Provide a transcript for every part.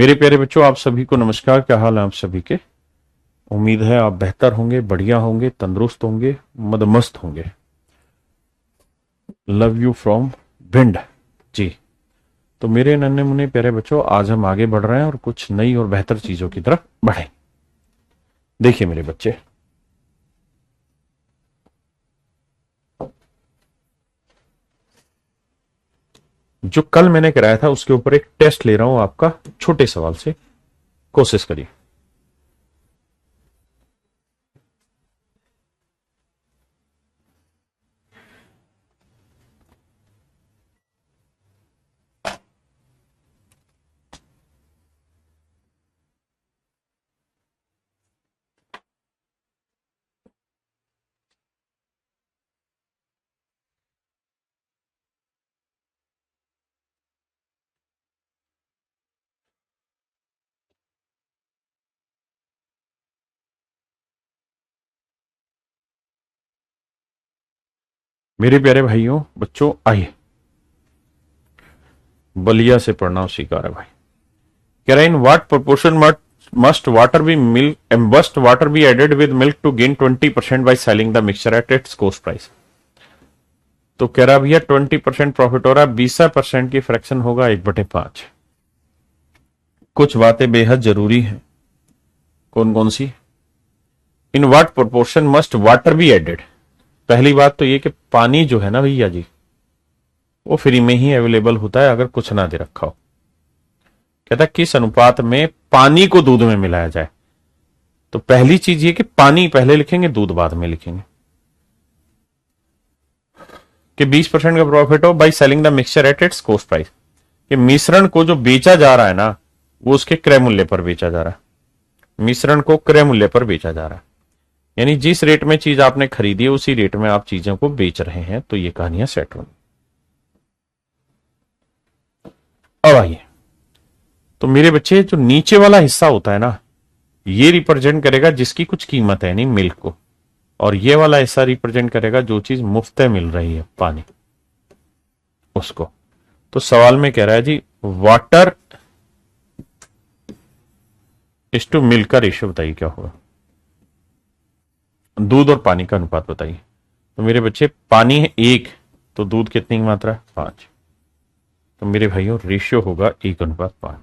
मेरे प्यारे बच्चों, आप सभी को नमस्कार। क्या हाल है आप सभी के? उम्मीद है आप बेहतर होंगे, बढ़िया होंगे, तंदुरुस्त होंगे, मदमस्त होंगे। लव यू फ्रॉम भिंड जी। तो मेरे नन्हे मुन्ने प्यारे बच्चों, आज हम आगे बढ़ रहे हैं और कुछ नई और बेहतर चीजों की तरफ बढ़े। देखिए मेरे बच्चे, जो कल मैंने कराया था उसके ऊपर एक टेस्ट ले रहा हूं आपका, छोटे सवाल से। कोशिश करिए। मेरे प्यारे भाइयों बच्चों, आइए। बलिया से पढ़ना स्वीकार है भाई। कह रहा है, इन what proportion must water be milk must water be added with milk to gain 20% by selling the mixture at its cost price। तो कह रहा भैया 20% प्रॉफिट हो रहा है, 20% की फ्रैक्शन होगा 1/5। कुछ बातें बेहद जरूरी हैं। कौन कौन सी? In what proportion must water be added. पहली बात तो ये कि पानी जो है ना भैया जी, वो फ्री में ही अवेलेबल होता है अगर कुछ ना दे रखा हो। कहता है किस अनुपात में पानी को दूध में मिलाया जाए। तो पहली चीज ये कि पानी पहले लिखेंगे, दूध बाद में लिखेंगे। कि 20% का प्रॉफिट हो by selling the mixture at its coast price. कि मिश्रण को जो बेचा जा रहा है ना, वो उसके क्रय मूल्य पर बेचा जा रहा है। मिश्रण को क्रय मूल्य पर बेचा जा रहा है, यानी जिस रेट में चीज आपने खरीदी है उसी रेट में आप चीजों को बेच रहे हैं। तो ये कहानियां सेट होंगी। अब आइए, तो मेरे बच्चे, जो नीचे वाला हिस्सा होता है ना, ये रिप्रेजेंट करेगा जिसकी कुछ कीमत है नहीं, मिल्क को। और ये वाला हिस्सा रिप्रेजेंट करेगा जो चीज मुफ्त में मिल रही है, पानी, उसको। तो सवाल में कह रहा है जी, वाटर इस टू मिल्क का रेशियो बताइए क्या होगा। दूध और पानी का अनुपात बताइए। तो मेरे बच्चे, पानी है 1, तो दूध कितनी की मात्रा है? 5। तो मेरे भाइयों, रेशियो होगा 1:5।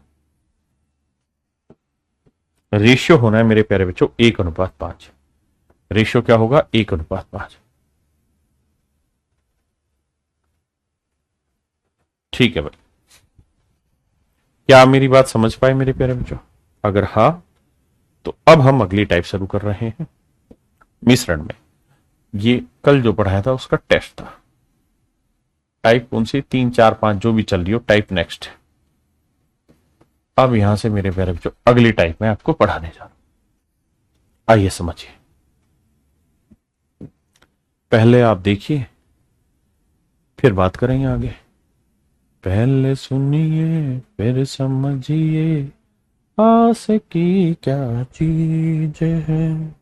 रेशियो होना है मेरे प्यारे बच्चों 1:5। रेशियो क्या होगा? 1:5। ठीक है भाई। क्या आप मेरी बात समझ पाए मेरे प्यारे बच्चों? अगर हाँ, तो अब हम अगली टाइप शुरू कर रहे हैं, मिश्रण में। ये कल जो पढ़ाया था उसका टेस्ट था। टाइप कौन सी? 3 4 5 जो भी चल रही हो, टाइप नेक्स्ट। अब यहां से मेरे प्यारे बच्चों अगली टाइप में आपको पढ़ाने जा रहा हूं। आइए समझिए। पहले आप देखिए, फिर बात करेंगे आगे। पहले सुनिए फिर समझिए, आस की क्या चीज है।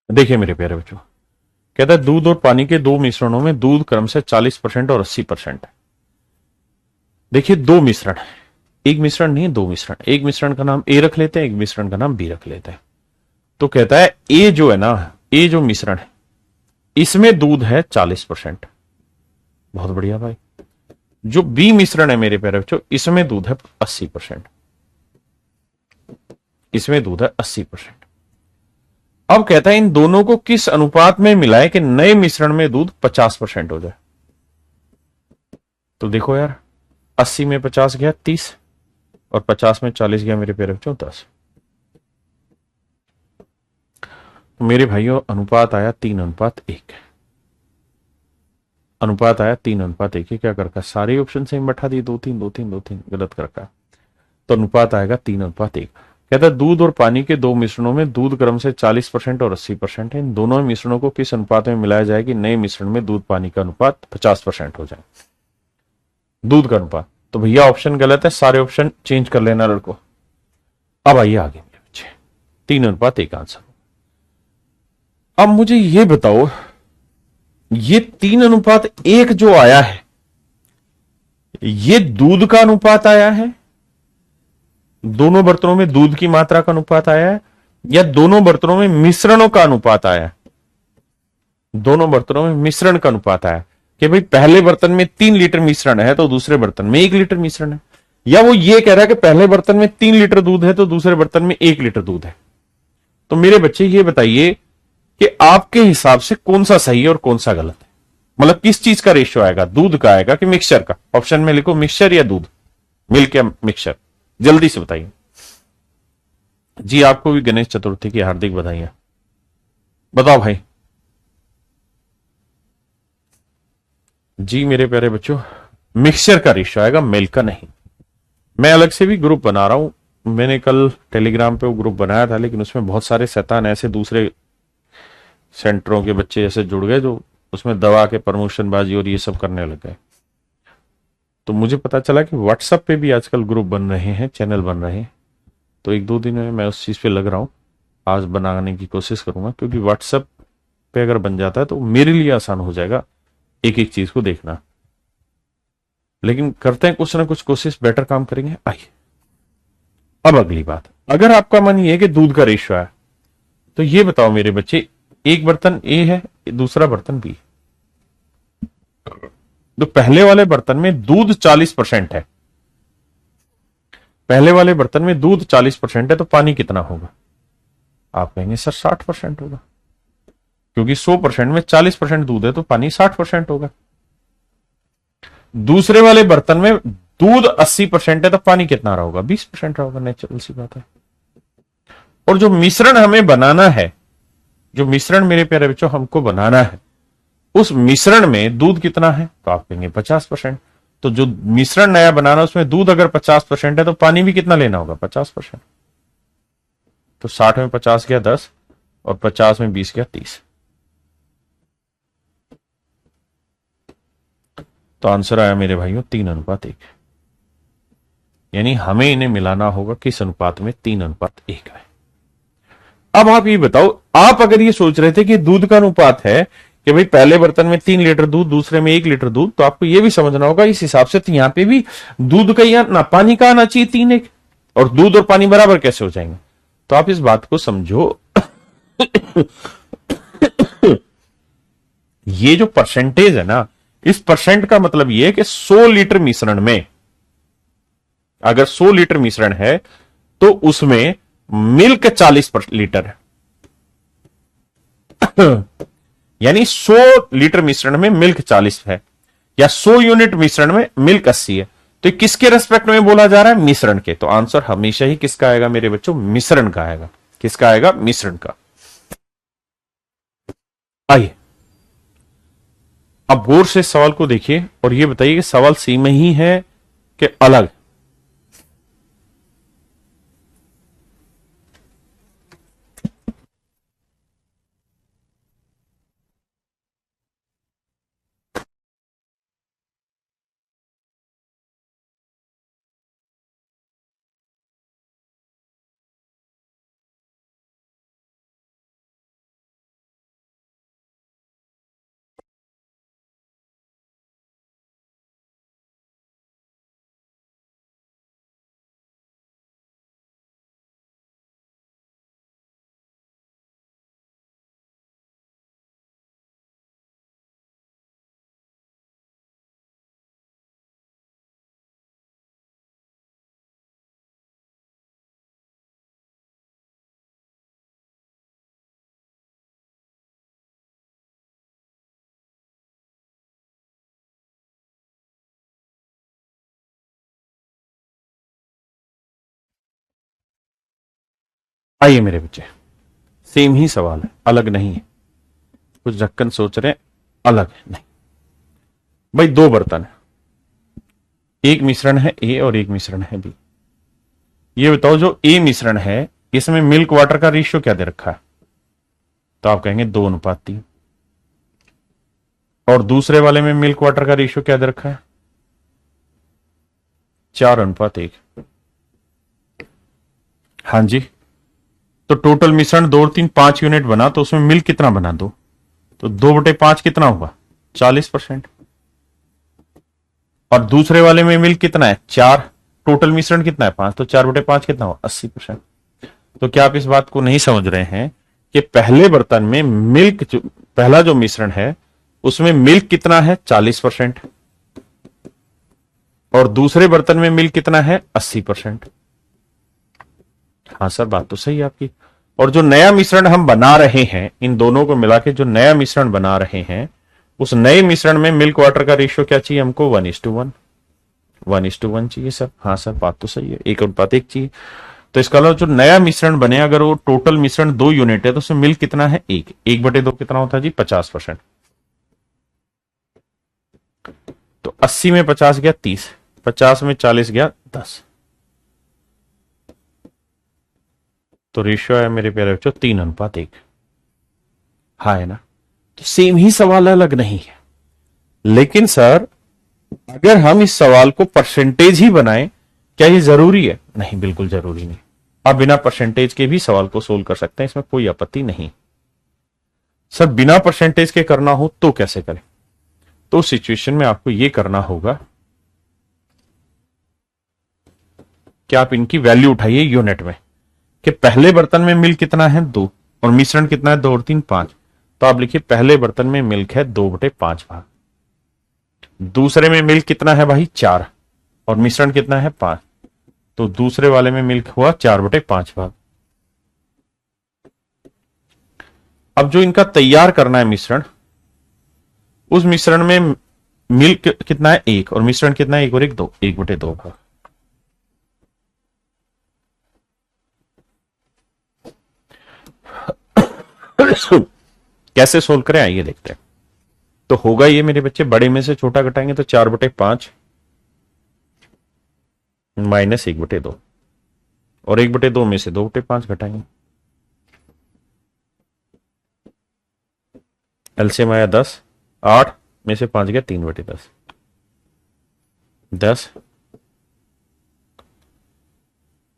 देखिए मेरे प्यारे बच्चों, कहता है दूध और पानी के दो मिश्रणों में दूध क्रम से 40% और 80% है। देखिए दो मिश्रण है, एक मिश्रण नहीं है, दो मिश्रण। एक मिश्रण का नाम ए रख लेते हैं, एक मिश्रण का नाम बी रख लेते हैं। तो कहता है ए जो है ना, ए जो मिश्रण है इसमें दूध है 40%। बहुत बढ़िया भाई। जो बी मिश्रण है मेरे प्यारे बच्चों, इसमें दूध है 80%। इसमें दूध है 80%। अब कहता है इन दोनों को किस अनुपात में मिलाए कि नए मिश्रण में दूध 50% हो जाए। तो देखो यार, 80 में 50 गया 30, और 50 में 40 गया मेरे प्यारे बच्चों 10। तो मेरे भाइयों अनुपात आया 3:1। अनुपात आया 3:1। क्या कर रखा, सारे ऑप्शन से बैठा दिए, 2 3 2 3 2 3, गलत कर रखा। तो अनुपात आएगा 3:1। कहता है दूध और पानी के दो मिश्रणों में दूध क्रम से 40% और 80% है। इन दोनों मिश्रणों को किस अनुपात में मिलाया जाए कि नए मिश्रण में दूध पानी का अनुपात 50% हो जाए। दूध का अनुपात, तो भैया ऑप्शन गलत है, सारे ऑप्शन चेंज कर लेना लड़को। अब आइए आगे मेरे बच्चे, 3:1 आंसर। अब मुझे ये बताओ, ये 3:1 जो आया है, ये दूध का अनुपात आया है, दोनों बर्तनों में दूध की मात्रा का अनुपात आया है, या दोनों बर्तनों में मिश्रणों का अनुपात आया है? दोनों बर्तनों में मिश्रण का अनुपात आया कि भाई पहले बर्तन में 3 लीटर मिश्रण है तो दूसरे बर्तन में 1 लीटर मिश्रण है, या वो ये कह रहा है कि पहले बर्तन में 3 लीटर दूध है तो दूसरे बर्तन में 1 लीटर दूध है। तो मेरे बच्चे ये बताइए कि आपके हिसाब से कौन सा सही है और कौन सा गलत है। मतलब किस चीज का रेशियो आएगा, दूध का आएगा कि मिक्सचर का? ऑप्शन में लिखो मिक्सचर या दूध, मिल्क या मिक्सचर, जल्दी से बताइए। जी आपको भी गणेश चतुर्थी की हार्दिक बधाइयां। बताओ भाई। जी मेरे प्यारे बच्चों, मिक्सचर का रेशियो आएगा, मिल्क का नहीं। मैं अलग से भी ग्रुप बना रहा हूं, मैंने कल टेलीग्राम पे वो ग्रुप बनाया था, लेकिन उसमें बहुत सारे शैतान ऐसे दूसरे सेंटरों के बच्चे ऐसे जुड़ गए जो उसमें दवा के प्रमोशनबाजी और ये सब करने लग गए। तो मुझे पता चला कि व्हाट्सएप पे भी आजकल ग्रुप बन रहे हैं, चैनल बन रहे हैं। तो 1 2 दिन में मैं उस चीज पे लग रहा हूं, आज बनाने की कोशिश करूंगा, क्योंकि व्हाट्सएप पे अगर बन जाता है तो मेरे लिए आसान हो जाएगा एक एक चीज को देखना। लेकिन करते हैं कुछ ना कुछ कोशिश, बेटर काम करेंगे। आइए अब अगली बात, अगर आपका मन ये है कि दूध का रेशियो है, तो ये बताओ मेरे बच्चे, एक बर्तन ए है, दूसरा बर्तन बी। तो पहले वाले बर्तन में दूध 40% है, पहले वाले बर्तन में दूध 40% है, तो पानी कितना होगा? आप कहेंगे सर 60% होगा, क्योंकि 100% में 40% दूध है तो पानी 60% होगा। दूसरे वाले बर्तन में दूध 80% है तो पानी कितना रहा होगा? 20% रहा होगा, नेचुरल सी बात है। और जो मिश्रण हमें बनाना है, जो मिश्रण मेरे प्यारे बच्चों हमको बनाना है, उस मिश्रण में दूध कितना है? तो आप कहेंगे 50%। तो जो मिश्रण नया बनाना है उसमें दूध अगर 50% है तो पानी भी कितना लेना होगा? 50%। तो 60 में 50 गया 10, और 50 में 20 गया 30। तो आंसर आया मेरे भाइयों 3:1। यानी हमें इन्हें मिलाना होगा किस अनुपात में? 3:1 में। अब आप ये बताओ, आप अगर ये सोच रहे थे कि दूध का अनुपात है कि भाई पहले बर्तन में 3 लीटर दूध, दूसरे में 1 लीटर दूध, तो आपको ये भी समझना होगा इस हिसाब से तो यहां पे भी दूध का या ना पानी का आना चाहिए 3:1, और दूध और पानी बराबर कैसे हो जाएंगे? तो आप इस बात को समझो, ये जो परसेंटेज है ना, इस परसेंट का मतलब ये है कि 100 लीटर मिश्रण में, अगर 100 लीटर मिश्रण है तो उसमें मिल्क 40 लीटर है। यानी 100 लीटर मिश्रण में मिल्क 40 है, या 100 यूनिट मिश्रण में मिल्क 80 है। तो किसके रेस्पेक्ट में बोला जा रहा है? मिश्रण के। तो आंसर हमेशा ही किसका आएगा मेरे बच्चों? मिश्रण का आएगा। किसका आएगा? मिश्रण का। आइए अब गौर से सवाल को देखिए और यह बताइए कि सवाल सेम ही है कि अलग? आइए मेरे बच्चे, सेम ही सवाल है, अलग नहीं है। कुछ ढक्कन सोच रहे हैं अलग है, नहीं भाई। दो बर्तन है, एक मिश्रण है ए और एक मिश्रण है बी। ये बताओ जो ए मिश्रण है इसमें मिल्क वाटर का रेशियो क्या दे रखा है? तो आप कहेंगे 2:3। और दूसरे वाले में मिल्क वाटर का रेशियो क्या दे रखा है? 4:1। हाँ जी। तो टोटल मिश्रण 2 और 3 5 यूनिट बना, तो उसमें मिल्क कितना बना? 2। तो 2/5 कितना हुआ? 40%। और दूसरे वाले में मिल्क कितना है? 4। टोटल मिश्रण कितना है? 5। तो 4/5 कितना हुआ? 80%। तो क्या आप इस बात को नहीं समझ रहे हैं कि पहले बर्तन में मिल्क पहला जो मिश्रण है उसमें मिल्क कितना है? 40%। और दूसरे बर्तन में मिल्क कितना है? 80%। हाँ सर, बात तो सही है आपकी। और जो नया मिश्रण हम बना रहे हैं, इन दोनों को मिला के जो नया मिश्रण बना रहे हैं, उस नए मिश्रण में मिल्क वाटर का रेशियो क्या चाहिए हमको? 1:1। 1:1 चाहिए सर। हाँ सर, बात तो सही है, 1:1 चाहिए। तो इसका अलावा जो नया मिश्रण बने, अगर वो टोटल मिश्रण 2 यूनिट है तो उसमें मिल्क कितना है? 1। 1/2 कितना होता है जी? 50%। तो 80 में 50 गया 30, 50 में 40 गया 10। तो रेशियो है मेरे प्यारे बच्चों 3:1। हाँ है ना? तो सेम ही सवाल है, अलग नहीं है। लेकिन सर अगर हम इस सवाल को परसेंटेज ही बनाएं, क्या ये जरूरी है? नहीं, बिल्कुल जरूरी नहीं। आप बिना परसेंटेज के भी सवाल को सोल्व कर सकते हैं, इसमें कोई आपत्ति नहीं। सर बिना परसेंटेज के करना हो तो कैसे करें? तो सिचुएशन में आपको यह करना होगा कि आप इनकी वैल्यू उठाइए यूनिट में, कि पहले बर्तन में मिल्क कितना है? 2। और मिश्रण कितना है? 2 और 3 5। तो आप लिखिए पहले बर्तन में मिल्क है 2/5 भाग। दूसरे में मिल्क कितना है भाई? 4। और मिश्रण कितना है? 5। तो दूसरे वाले में मिल्क हुआ 4/5 भाग। अब जो इनका तैयार करना है मिश्रण, उस मिश्रण में मिल्क कितना है? 1। और मिश्रण कितना है? 1 और 1 2, 1/2 भाग। कैसे सोल्व करें, आइए देखते हैं। तो होगा ये मेरे बच्चे, बड़े में से छोटा घटाएंगे तो 4/5 माइनस 1/2। और 1/2 में से 2/5 घटाएंगे। एलसीएम आया 10। 8 में से 5 गया 3/10। 10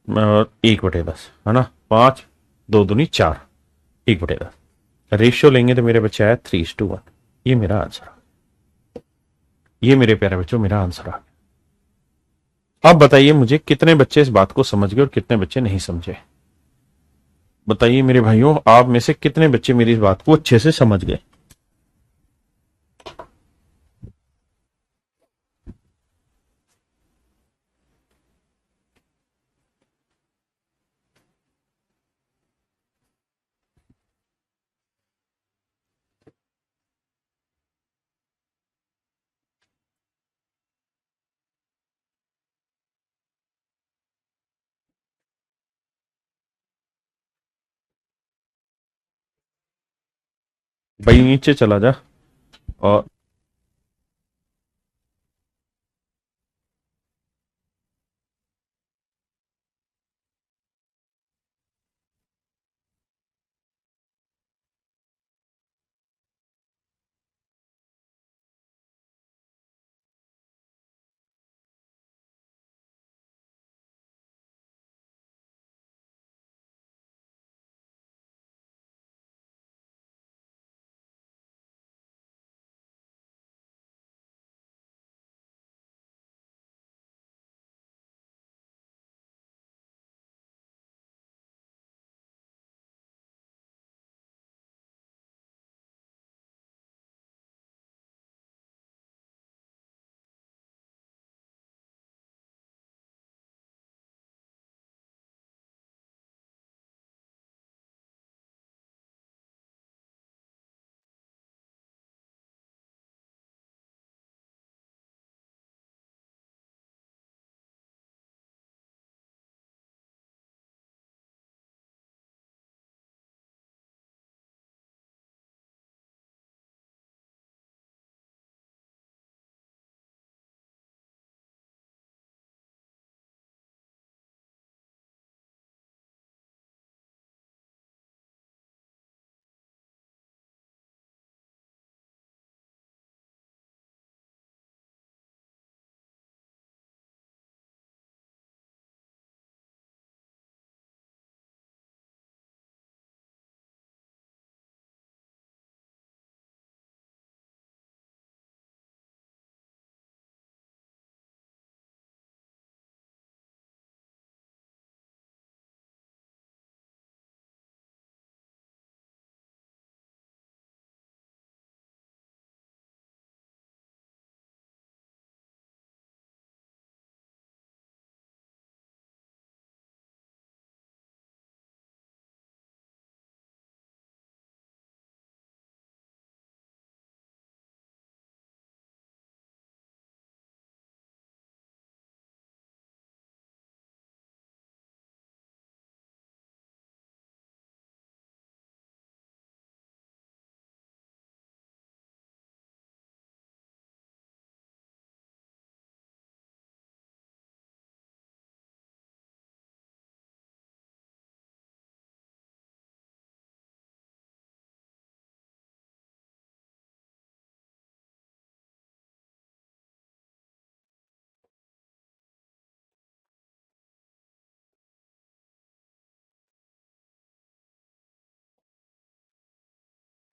और 1/10 है ना? 5 2 दूनी 4, 1/10। रेशियो लेंगे तो मेरे बच्चे आया 3:1। ये मेरा आंसर। ये मेरे प्यारे बच्चों मेरा आंसर आ गया। अब बताइए मुझे कितने बच्चे इस बात को समझ गए और कितने बच्चे नहीं समझे? बताइए मेरे भाइयों, आप में से कितने बच्चे मेरी इस बात को अच्छे से समझ गए? भाई नीचे चला जा। और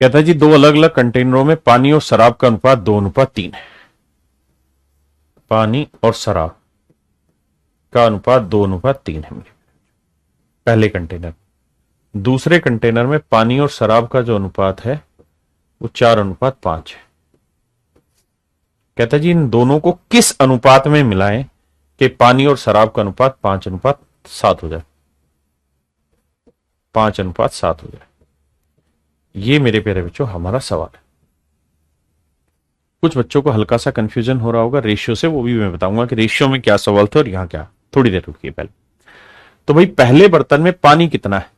कहता है जी दो अलग अलग कंटेनरों में पानी और शराब का अनुपात 2:3 है। पानी और शराब का अनुपात 2:3 है मेरे पहले कंटेनर। दूसरे कंटेनर में पानी और शराब का जो अनुपात है वो 4:5 है। कहता है जी इन दोनों को किस अनुपात में मिलाएं कि पानी और शराब का अनुपात 5:7 हो जाए। 5:7 हो जाए, ये मेरे प्यारे बच्चों हमारा सवाल है। कुछ बच्चों को हल्का सा कंफ्यूजन हो रहा होगा रेशियो से, वो भी मैं बताऊंगा कि रेशियो में क्या सवाल था और यहां क्या। थोड़ी देर रुकिए पहले। तो भाई पहले बर्तन में पानी कितना है,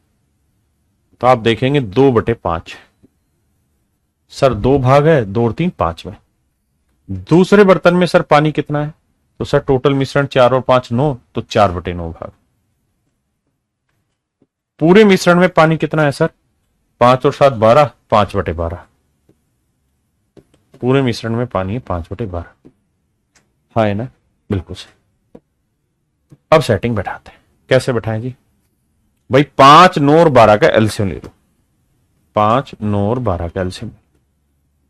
तो आप देखेंगे 2/5। सर 2 भाग है, 2 और 3 5 में। दूसरे बर्तन में सर पानी कितना है, तो सर टोटल मिश्रण 4 और 5 9, तो 4/9 भाग। पूरे मिश्रण में पानी कितना है सर, 5 और 7 12, 5/12। पूरे मिश्रण में पानी है 5/12। हाँ है ना, बिल्कुल सही। अब सेटिंग बैठाते हैं। कैसे बैठाएं जी, भाई 5 9 और 12 का एलसीएम ले लो। 5 9 और 12 का एलसीएम।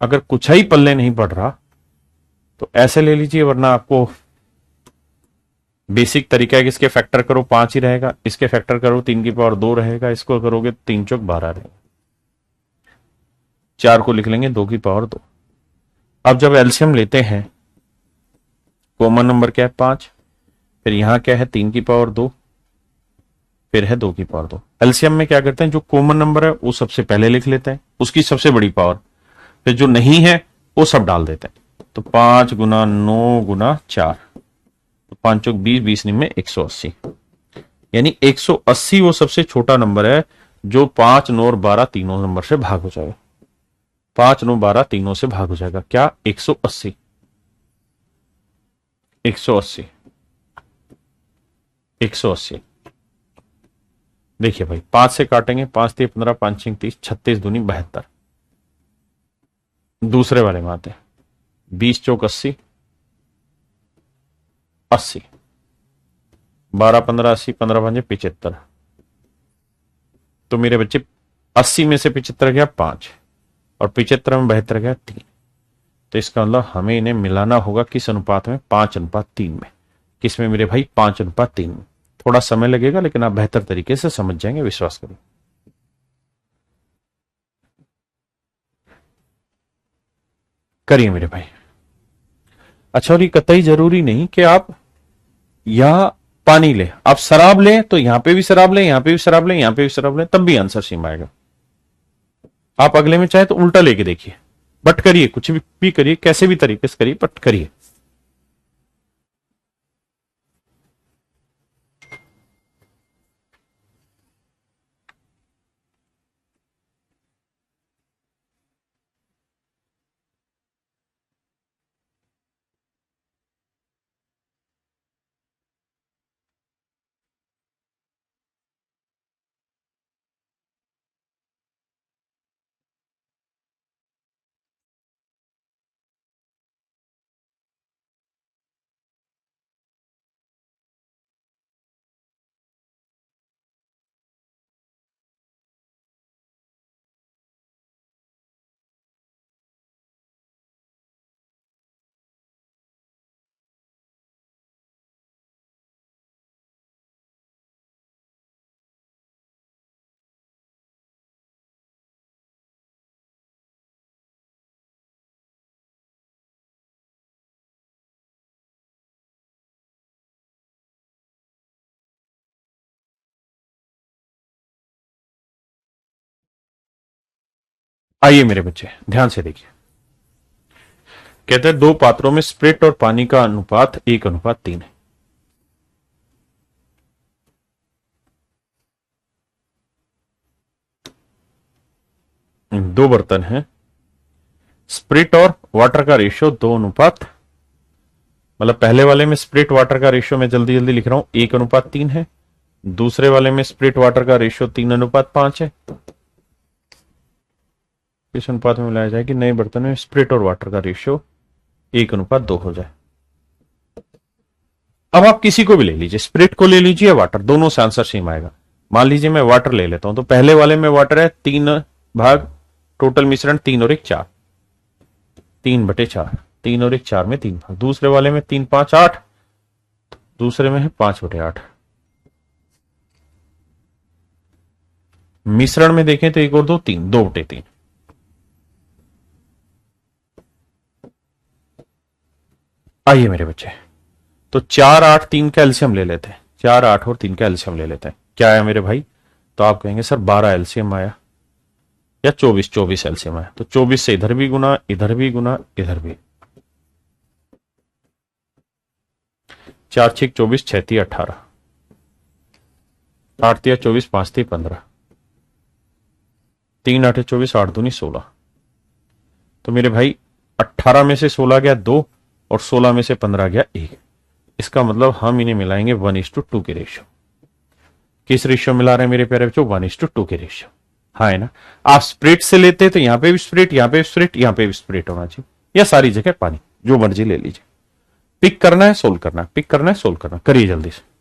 अगर कुछ ही पल्ले नहीं पड़ रहा तो ऐसे ले लीजिए, वरना आपको बेसिक तरीका है कि इसके फैक्टर करो 5 ही रहेगा, इसके फैक्टर करो 3 की पावर 2 रहेगा, इसको करोगे 3 चौक 12 रहेगा। 4 को लिख लेंगे 2 की पावर 2। अब जब एलसीएम लेते हैं, कॉमन नंबर क्या है 5, फिर यहां क्या है 3 की पावर 2, फिर है 2 की पावर 2। एलसीएम में क्या करते हैं, जो कॉमन नंबर है वो सबसे पहले लिख लेते हैं, उसकी सबसे बड़ी पावर, फिर जो नहीं है वो सब डाल देते हैं। तो 5 गुना 9 गुना 4, तो 5 चौक 20, 20 में 180। यानी 180 वो सबसे छोटा नंबर है जो 5 9 और 12 तीनों नंबर से भाग हो जाएगा। 5 9 12 तीनों से भाग हो जाएगा, क्या 180। 180 180। देखिए भाई 5 से काटेंगे, 5 3 15, 5 6 30, 36 दूनी 72। दूसरे वाले में आते हैं, 20 चौक 80, 80, 12 15 80, 15 5 75। तो मेरे बच्चे 80 में से 75 गया 5, और 75 में 72 गया 3। तो इसका मतलब हमें इन्हें मिलाना होगा किस अनुपात में, 5:3 में। किस में मेरे भाई, 5:3 में। थोड़ा समय लगेगा लेकिन आप बेहतर तरीके से समझ जाएंगे, विश्वास करो। करिए मेरे भाई। अच्छा, और ये कतई जरूरी नहीं कि आप यहां पानी ले, आप शराब लें तो यहां पे भी शराब लें, यहां पे भी शराब लें, यहां पे भी शराब लें, तब भी आंसर सेम आएगा। आप अगले में चाहे तो उल्टा लेके देखिए, बट करिए, कुछ भी करिए, कैसे भी तरीके से करिए, बट करिए। आइए मेरे बच्चे ध्यान से देखिए। कहते हैं 2 पात्रों में स्प्रिट और पानी का अनुपात 1:3 है। दो बर्तन हैं, स्प्रिट और वाटर का रेशियो 2 अनुपात, मतलब पहले वाले में स्प्रिट वाटर का रेशियो मैं जल्दी जल्दी लिख रहा हूं 1:3 है, दूसरे वाले में स्प्रिट वाटर का रेशियो 3:5 है। इस अनुपात में मिलाया जाए कि नए बर्तन में स्प्रिट और वाटर का रेशियो 1:2 हो जाए। अब आप किसी को भी ले लीजिए, स्प्रिट को ले लीजिए, वाटर, दोनों से आंसर सेम आएगा। मान लीजिए मैं वाटर ले लेता हूं, तो पहले वाले में वाटर है 3 भाग टोटल मिश्रण 3 और 1 4, 3/4, 3 और 1 4 में 3 भाग, दूसरे वाले में 3 5 8, दूसरे में है 5/8। मिश्रण में देखें तो 1 और 2 3, 2/3। आइए मेरे बच्चे, तो 4 8 3 का एलसीएम ले लेते हैं, 4 8 और 3 का एलसीएम ले लेते हैं। क्या आया मेरे भाई? तो आप कहेंगे सर 12 एलसीएम आया या 24 एलसीएम आया। तो 24 से इधर भी गुना, इधर भी गुना, इधर भी। 4 6 24, 6 3 18, 8 3 24, 5 3 15, 3 8 24, 8 दूनी 16। तो मेरे भाई 18 में से 16 गया 2 और 16 में से 15 गया 1। इसका मतलब हम इन्हें मिलाएंगे 1:2 के रेशियो। किस रेशियो मिला रहे हैं मेरे प्यारे बच्चों? 1:2 के रेशियो। हाँ है ना। आप स्प्रेट से लेते तो यहां पे भी स्प्रेट, यहां पे भी स्प्रेट, यहां पे भी स्प्रेट होना चाहिए, या सारी जगह पानी, जो मर्जी ले लीजिए। पिक करना है, सोल्व करना है, पिक करना है, सोल्व करना, करिए जल्दी से।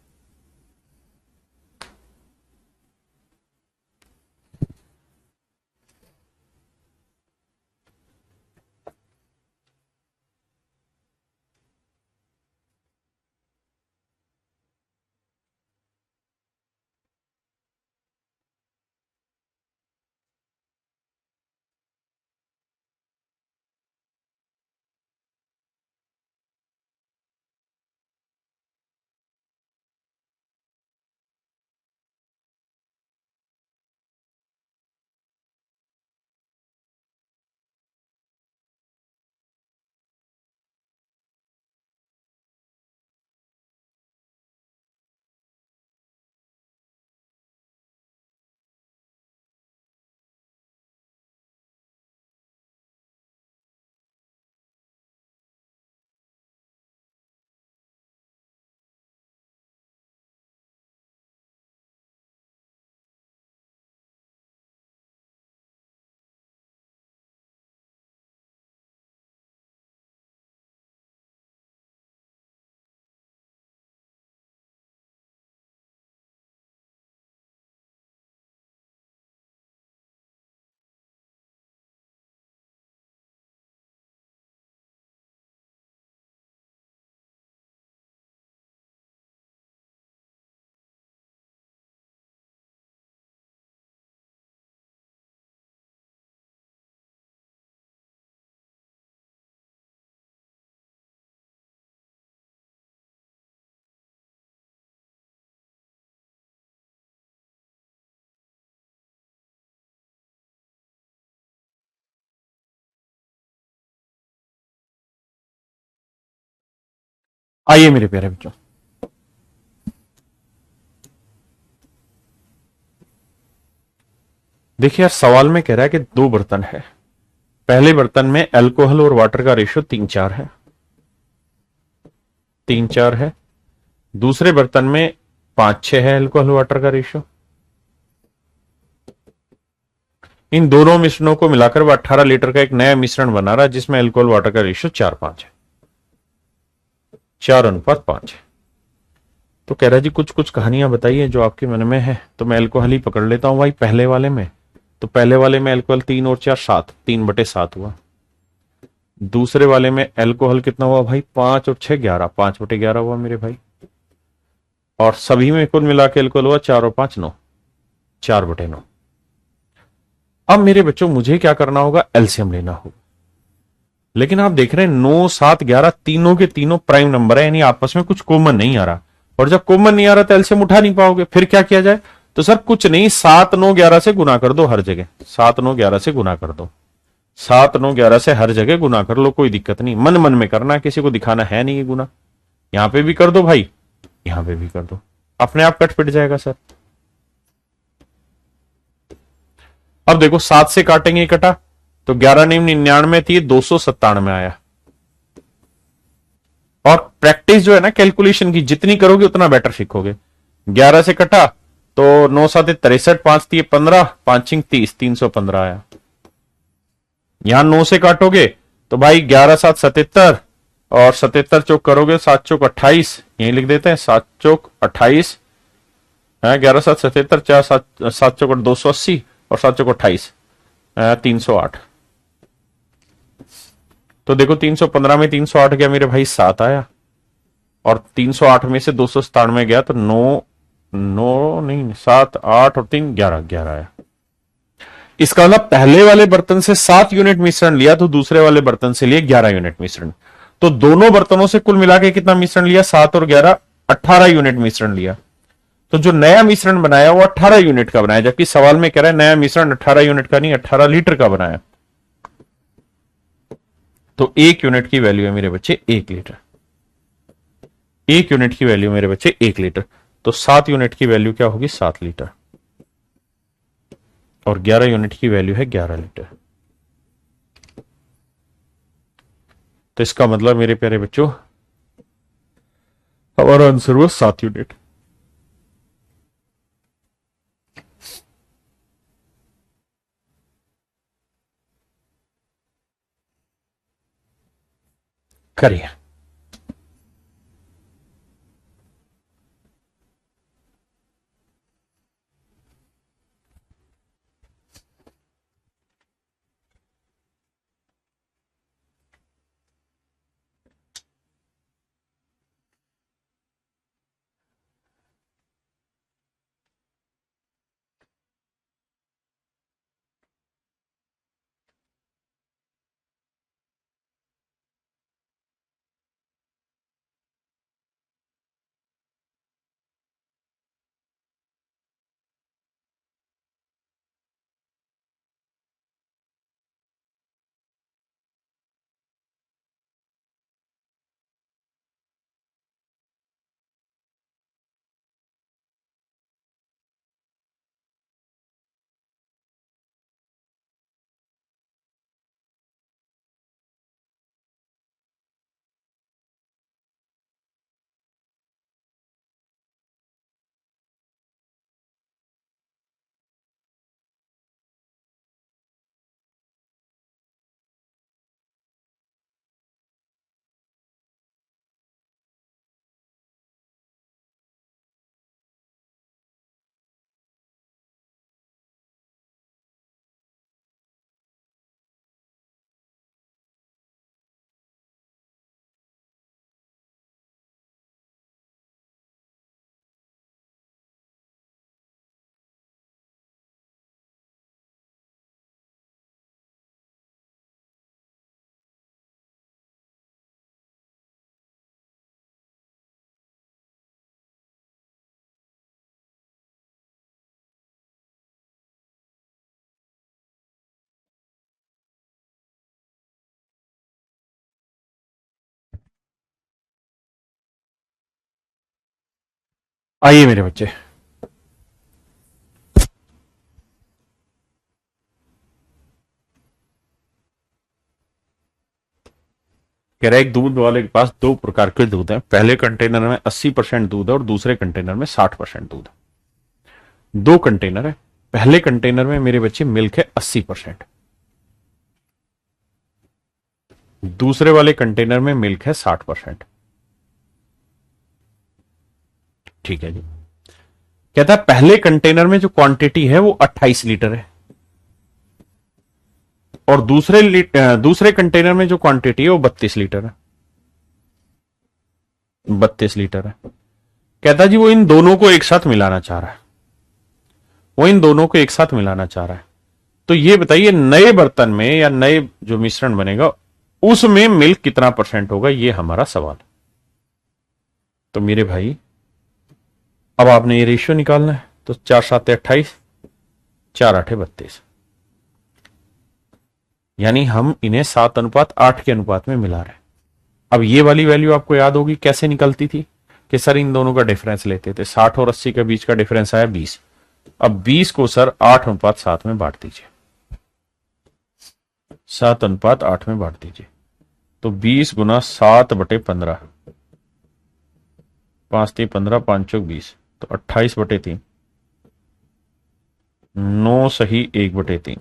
आइए मेरे प्यारे बच्चों, देखिए यार, सवाल में कह रहा है कि 2 बर्तन है। पहले बर्तन में अल्कोहल और वाटर का रेशियो 3 4 है, 3 4 है। दूसरे बर्तन में 5 6 है अल्कोहल वाटर का रेशियो। इन दोनों मिश्रणों को मिलाकर वह 18 लीटर का एक नया मिश्रण बना रहा है जिसमें अल्कोहल वाटर का रेशियो 4:5 है, 4:5 है। तो कह रहा जी कुछ कुछ कहानियां बताइए जो आपके मन में है। तो मैं अल्कोहल ही पकड़ लेता हूं भाई पहले वाले में। तो पहले वाले में अल्कोहल 3 और 4 7, 3/7 हुआ। दूसरे वाले में अल्कोहल कितना हुआ भाई? 5 और 6 11, 5/11 हुआ मेरे भाई। और सभी में कुल मिला के अल्कोहल हुआ 4 और 5 9, 4/9। अब मेरे बच्चों मुझे क्या करना होगा? एलसीएम लेना होगा। लेकिन आप देख रहे हैं 9 7 11 तीनों के तीनों प्राइम नंबर है, यानी आपस में कुछ कॉमन नहीं आ रहा। और जब कॉमन नहीं आ रहा तो एलसीएम उठा नहीं पाओगे। फिर क्या किया जाए? तो सर कुछ नहीं, 7 9 11 से गुना कर दो हर जगह, 7 9 11 से गुना कर दो, 7 9 11 से हर जगह गुना कर लो, कोई दिक्कत नहीं। मन मन में करना, किसी को दिखाना है नहीं ये गुना। यहां पे भी कर दो भाई, यहां पे भी कर दो, अपने आप कट पिट जाएगा सर। अब देखो 7 से काटेंगे कटा तो 11 9 99 थी, 297 आया। और प्रैक्टिस जो है ना कैलकुलेशन की जितनी करोगे उतना बेटर सीखोगे। 11 से कटा तो 9 7 63, 5 3 15, 5 5 30, 315 आया। यहां 9 से काटोगे तो भाई 11 7 77 और 77 चौक करोगे 7 चौक 28, यही लिख देते हैं 7 चौक 28 है। 11 7 77, 4 7 7 चौक 280 और 7 चौक 28, 308। तो देखो 315 में 308 गया मेरे भाई 7 आया, और 308 में से 297 गया तो 9, 9 नहीं 7 8 और 3 11, 11 आया। इसका मतलब पहले वाले बर्तन से 7 यूनिट मिश्रण लिया तो दूसरे वाले बर्तन से लिए 11 यूनिट मिश्रण। तो दोनों बर्तनों से कुल मिला के कितना मिश्रण लिया, 7 और 11, 18 यूनिट मिश्रण लिया। तो जो नया मिश्रण बनाया वो 18 यूनिट का बनाया, जबकि सवाल में कह रहा है नया मिश्रण 18 यूनिट का नहीं 18 लीटर का बनाया। तो 1 यूनिट की वैल्यू है मेरे बच्चे 1 लीटर। 1 यूनिट की वैल्यू मेरे बच्चे 1 लीटर। तो 7 यूनिट की वैल्यू क्या होगी, 7 लीटर, और 11 यूनिट की वैल्यू है 11 लीटर। तो इसका मतलब मेरे प्यारे बच्चों हमारा आंसर हुआ 7 यूनिट। करिए। आइए मेरे बच्चे, कह रहा है एक दूध वाले के पास 2 प्रकार के दूध हैं। पहले कंटेनर में 80% दूध है और दूसरे कंटेनर में 60% दूध है। 2 कंटेनर है, पहले कंटेनर में मेरे बच्चे मिल्क है 80%, दूसरे वाले कंटेनर में मिल्क है 60%। ठीक है जी। कहता है पहले कंटेनर में जो क्वांटिटी है वो 28 लीटर है, और दूसरे कंटेनर में जो क्वांटिटी है वो 32 लीटर है। 32 लीटर है। कहता जी वो इन दोनों को एक साथ मिलाना चाह रहा है, वो इन दोनों को एक साथ मिलाना चाह रहा है। तो ये बताइए नए बर्तन में या नए जो मिश्रण बनेगा उसमें मिल्क कितना परसेंट होगा, ये हमारा सवाल। तो मेरे भाई अब आपने ये रेशियो निकालना है। तो 4 7 28, 4 8 32, यानी हम इन्हें 7:8 के अनुपात में मिला रहे हैं। अब ये वाली वैल्यू आपको याद होगी कैसे निकलती थी कि सर इन दोनों का डिफरेंस लेते थे, 60 और 80 के बीच का डिफरेंस आया 20। अब 20 को सर 8:7 में बांट दीजिए, 7:8 में बांट दीजिए। तो 20 गुना 7/15, 5 3 15, 5 चौक 20, तो 28/3, 9 सही 1/3।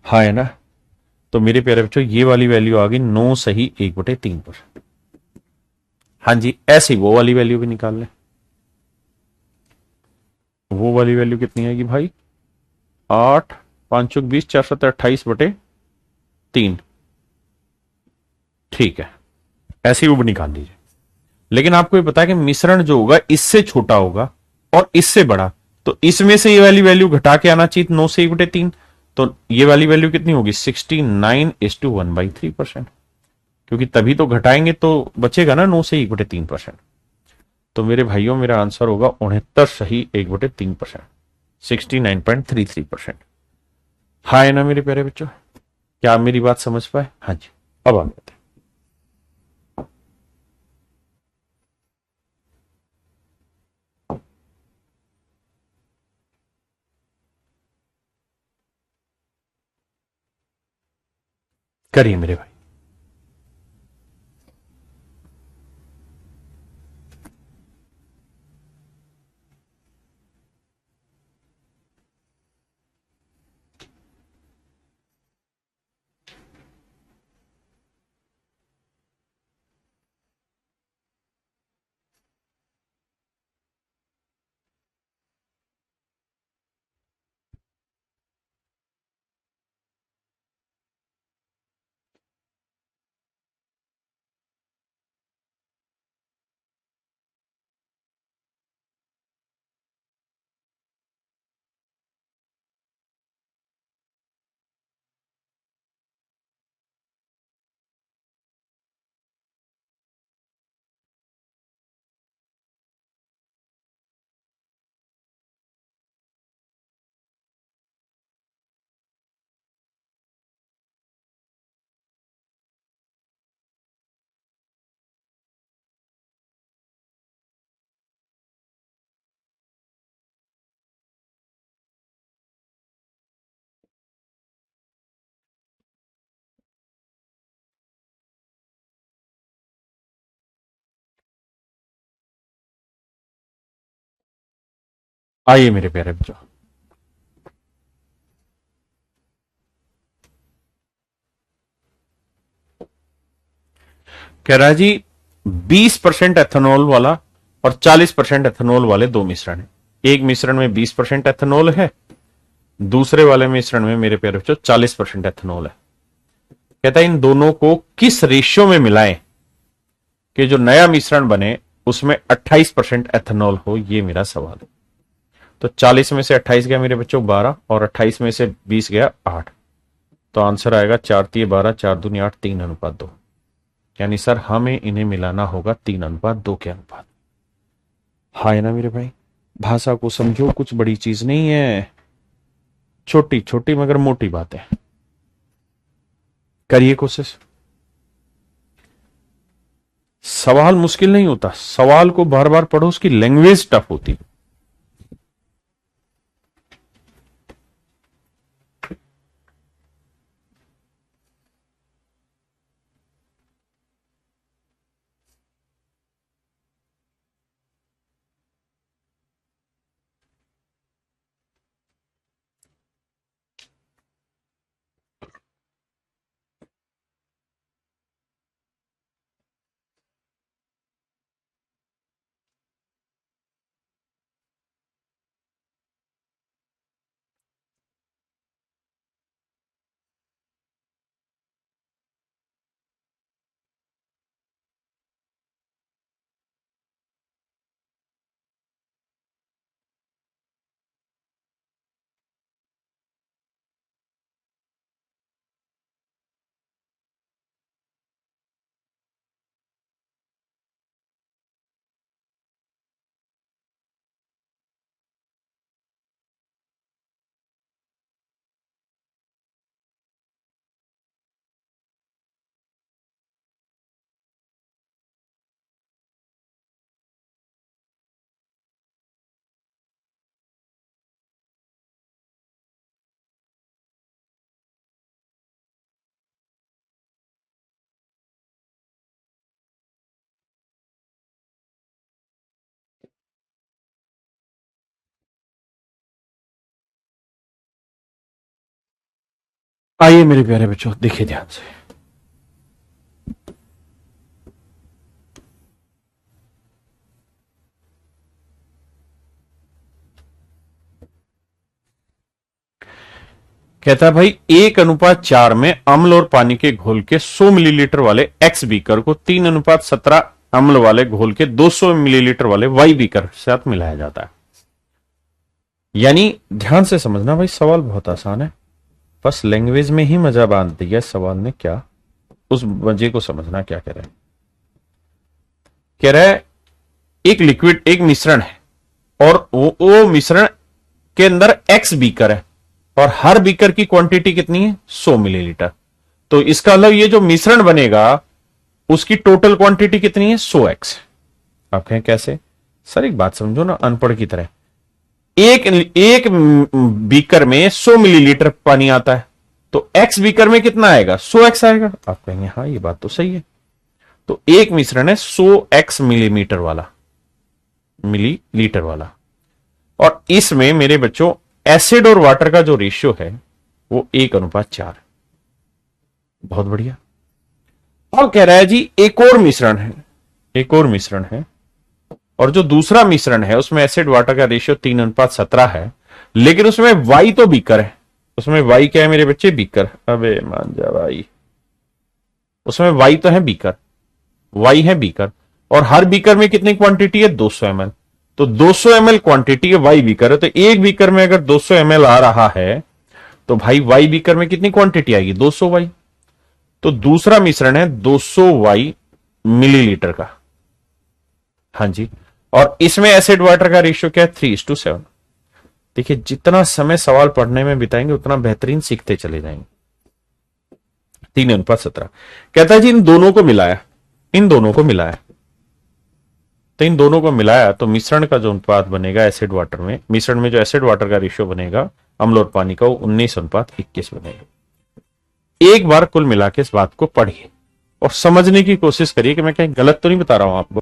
हाँ है ना। तो मेरे प्यारे बच्चों ये वाली वैल्यू आ गई 9 सही 1/3 पर। हाँ जी, ऐसे वो वाली वैल्यू भी निकाल लें। वो वाली वैल्यू कितनी आएगी भाई, 8 पांच चौक 20, 4×7 = 28/3। ठीक है, ऐसी वो निकाल लीजिए। लेकिन आपको ये पता है कि मिश्रण जो होगा इससे छोटा होगा और इससे बड़ा, तो इसमें से ये वाली वैल्यू घटा के आना चाहिए 9 से 1/3। तो ये वाली वैल्यू कितनी होगी? 69:1/3%। क्योंकि तभी तो घटाएंगे तो बचेगा ना 9 से 1/3%। तो मेरे भाइयों मेरा आंसर होगा 69 सही 1/3%, 69.33%। हाँ है ना मेरे प्यारे बच्चों? क्या आप मेरी बात समझ पाए? हाँ जी, अब आगे बढ़ते हैं। करिए मेरे भाई। आइए मेरे प्यारे बच्चों। कह रहा है जी 20% एथेनॉल वाला और 40% एथेनॉल वाले दो मिश्रण है। एक मिश्रण में 20% एथेनॉल है, दूसरे वाले मिश्रण में मेरे प्यारे बच्चों 40% एथेनॉल है। कहता है इन दोनों को किस रेशियो में मिलाएं कि जो नया मिश्रण बने उसमें 28% एथेनॉल हो, ये मेरा सवाल है। तो 40 में से 28 गया मेरे बच्चों 12, और 28 में से 20 गया 8। तो आंसर आएगा 4×3=12, 4×2=8, 3:2। यानी सर हमें इन्हें मिलाना होगा 3:2 के अनुपात। हाय ना मेरे भाई, भाषा को समझो, कुछ बड़ी चीज नहीं है, छोटी छोटी मगर मोटी बात है। करिए कोशिश। सवाल मुश्किल नहीं होता, सवाल को बार बार पढ़ो, उसकी लैंग्वेज टफ होती है। आइए मेरे प्यारे बच्चों, देखिए ध्यान से। कहता है भाई 1:4 में अम्ल और पानी के घोल के 100 मिलीलीटर वाले एक्स बीकर को 3:17 अम्ल वाले घोल के 200 मिलीलीटर वाले वाई बीकर के साथ मिलाया जाता है। यानी ध्यान से समझना भाई, सवाल बहुत आसान है, बस लैंग्वेज में ही मजा बांध दिया सवाल ने, क्या उस मजे को समझना क्या कह रहा है। कह रहा है एक लिक्विड, एक मिश्रण है और वो मिश्रण के अंदर एक्स बीकर है और हर बीकर की क्वांटिटी कितनी है 100 मिलीलीटर। तो इसका मतलब ये जो मिश्रण बनेगा उसकी टोटल क्वांटिटी कितनी है 100x। आप कहें कैसे सर, एक बात समझो ना अनपढ़ की तरह, एक एक बीकर में 100 मिलीलीटर पानी आता है तो एक्स बीकर में कितना आएगा 100x आएगा। आप कहेंगे हाँ ये बात तो सही है। तो एक मिश्रण है 100x मिलीमीटर वाला, मिलीलीटर वाला, और इसमें मेरे बच्चों एसिड और वाटर का जो रेशियो है वो 1:4। बहुत बढ़िया। और कह रहा है जी एक और मिश्रण है, एक और मिश्रण है, और जो दूसरा मिश्रण है उसमें एसिड वाटर का रेशियो 3:17 है, लेकिन उसमें वाई तो बीकर है। उसमें वाई क्या है मेरे बच्चे, बीकर। अबे मान जा भाई, उसमें वाई तो है बीकर, वाई है बीकर, और हर बीकर में कितनी क्वांटिटी है 200 ml। तो 200 ml क्वांटिटी है, वाई बीकर है, तो एक बीकर में अगर 200 ml आ रहा है तो भाई वाई बीकर में कितनी क्वांटिटी आएगी 200 वाई। तो दूसरा मिश्रण है 200 वाई मिलीलीटर का। हाँ जी। और इसमें एसिड वाटर का रेशियो क्या है 3:7। देखिए जितना समय सवाल पढ़ने में बिताएंगे उतना बेहतरीन सीखते चले जाएंगे। 3:17 कहता है जी इन दोनों को मिलाया, इन दोनों को मिलाया, तो इन दोनों को मिलाया तो मिश्रण का जो अनुपात बनेगा एसिड वाटर में, मिश्रण में जो एसिड वाटर का रेशियो बनेगा अम्ल और पानी का, वो 19:21 बनेगा। एक बार कुल मिला के इस बात को पढ़िए और समझने की कोशिश करिए कि मैं कहीं गलत तो नहीं बता रहा हूं आपको।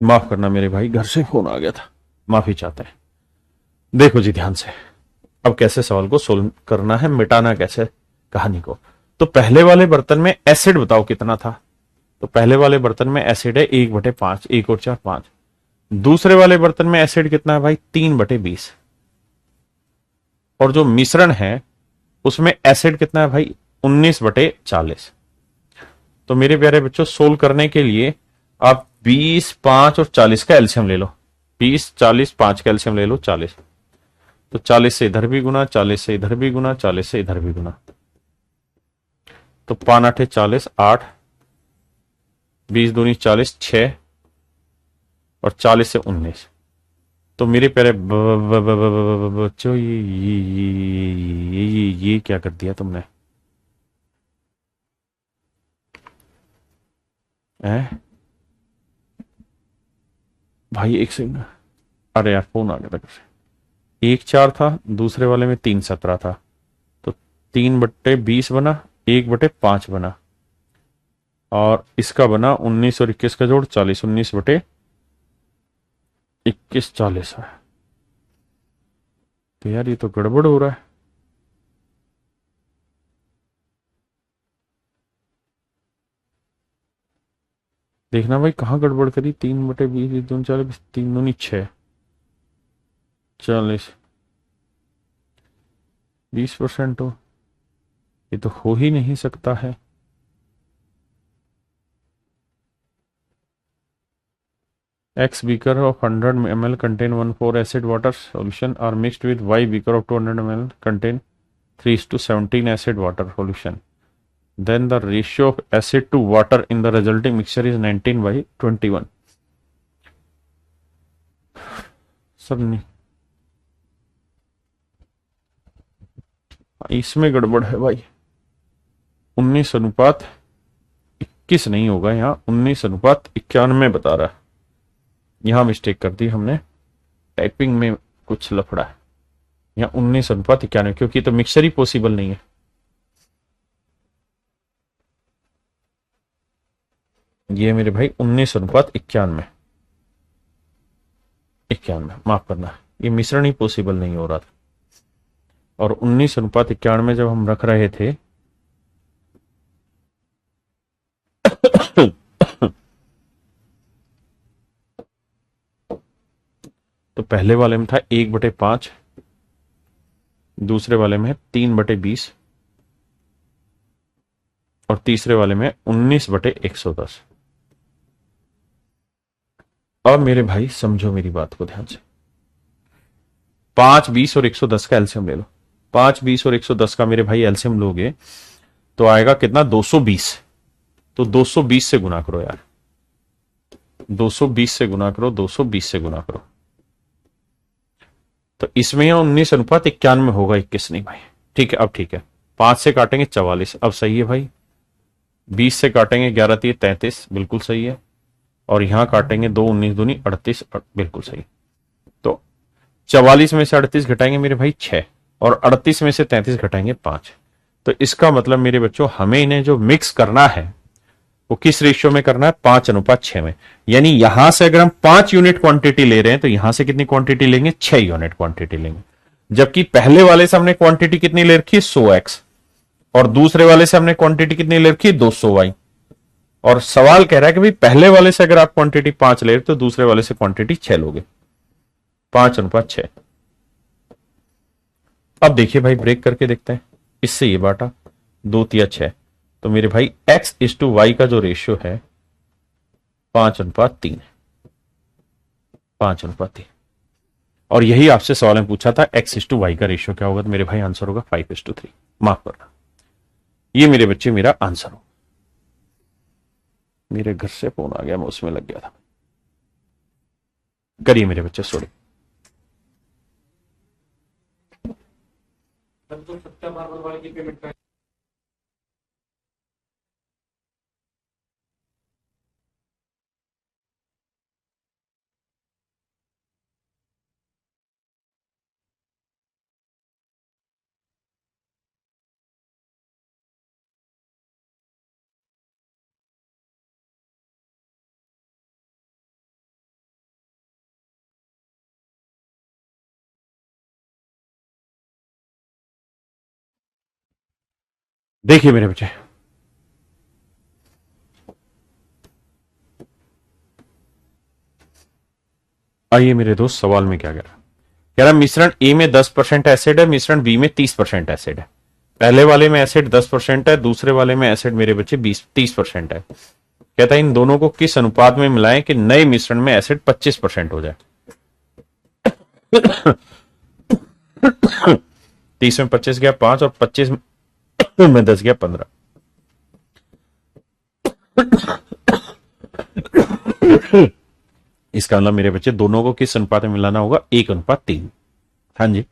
माफ करना मेरे भाई, घर से फोन आ गया था, माफी चाहते हैं। देखो जी ध्यान से, अब कैसे सवाल को सोल्व करना है, मिटाना कैसे कहानी को। तो पहले वाले बर्तन में एसिड बताओ कितना था। तो पहले वाले बर्तन में एसिड है 1/5, 1 और 4 5। दूसरे वाले बर्तन में एसिड कितना है भाई, 3/20। और जो मिश्रण है उसमें एसिड कितना है भाई, 19/40। तो मेरे प्यारे बच्चों, सोल्व करने के लिए आप 20, 5 और 40 का एल्सियम ले लो। 20, 40, 5 का एल्सियम ले लो 40। तो 40 से इधर भी गुना, 40 से इधर भी गुना, 40 से इधर भी गुना। तो 5 8 40, 8, 20 दूनी 40, 6 और 40 से 19। तो मेरे प्यारे बच्चों, ये क्या कर दिया तुमने? हैं भाई, एक सेकंड। अरे यार, फोन आ गया था। 1 4 था, दूसरे वाले में 3 17 था। तो 3/20 बना, 1/5 बना। और इसका बना 19 और 21 का जोड़ 40, 19/21 40 है। तो यार ये तो गड़बड़ हो रहा है। देखना भाई कहाँ गड़बड़ करी। 3/20, 2 40, 3 दूनी 6, 40, 20% हो। ये तो हो ही नहीं सकता है। X beaker of 100 ml contain 1/4 acid water solution are mixed with Y beaker of 200 ml contain 3:17 acid water solution. Then the ratio of acid to water in the resulting mixture is 19/21. Sir नहीं, इसमें गड़बड़ है भाई। 19/21 नहीं होगा यहाँ, 19/91 बता रहा है। यहाँ मिस्टेक कर दी हमने, टाइपिंग में कुछ लफड़ा है। यहाँ 19/91, क्योंकि तो मिक्सर ही पॉसिबल नहीं है। ये मेरे भाई 19/91, 91, माफ करना, ये मिश्रण ही पॉसिबल नहीं हो रहा था। और 19/91 जब हम रख रहे थे तो पहले वाले में था 1/5, दूसरे वाले में 3/20 और तीसरे वाले में 19/110। अब मेरे भाई समझो मेरी बात को ध्यान से। 5, 20 और 110 का एल्सियम ले लो। 5, 20 और 110 का मेरे भाई एल्सियम लोगे तो आएगा कितना, 220। तो 220 से गुना करो यार, 220 से गुना करो, 220 से गुना करो। तो इसमें यह 19/91 होगा, 21 नहीं भाई। ठीक है, अब ठीक है। 5 से काटेंगे 44, अब सही है भाई। 20 से काटेंगे 11 3 33, बिल्कुल सही है। और यहां काटेंगे 2 19 दूनी 38, बिल्कुल सही। तो 44 में से 38 घटाएंगे मेरे भाई 6, और 38 में से 33 घटाएंगे 5। तो इसका मतलब मेरे बच्चों, हमें इन्हें जो मिक्स करना है वो किस रेशियो में करना है, 5:6 में। यानी यहां से अगर हम 5 यूनिट क्वांटिटी ले रहे हैं तो यहां से कितनी क्वांटिटी लेंगे, 6 यूनिट क्वांटिटी लेंगे। जबकि पहले वाले से हमने क्वांटिटी कितनी ले रखी है, 100x। और दूसरे वाले से हमने क्वांटिटी कितनी ले रखी है, 200y। और सवाल कह रहा है कि भाई पहले वाले से अगर आप क्वांटिटी 5 ले रहे तो दूसरे वाले से क्वांटिटी 6 लोगे। 5:6। अब देखिए भाई, ब्रेक करके देखते हैं। इससे ये बांटा 2 तिया 6। तो मेरे भाई x:y का जो रेशियो है 5:3, 5:3। और यही आपसे सवाल में पूछा था, x:y का रेशियो क्या होगा। तो मेरे भाई आंसर होगा 5:3। माफ करना, ये मेरे बच्चे मेरा आंसर हो। मेरे घर से फोन आ गया, मैं उसमें लग गया था। करिए मेरे बच्चे, सॉरी। सत्या मार्बल वाले की पेमेंट देखिए मेरे बच्चे, आइए मेरे दोस्त, सवाल में क्या कह रहा मिश्रण ए में 10% एसिड है, मिश्रण बी में 30% एसिड है। पहले वाले में एसिड 10% है, दूसरे वाले में एसिड मेरे बच्चे 30% है। कहता है इन दोनों को किस अनुपात में मिलाएं कि नए मिश्रण में एसिड 25% हो जाए। 30 में 25 गया 5 और 25 में 10 गया 15। इसका मतलब मेरे बच्चे दोनों को किस अनुपात में मिलाना होगा? 1:3। हाँ जी,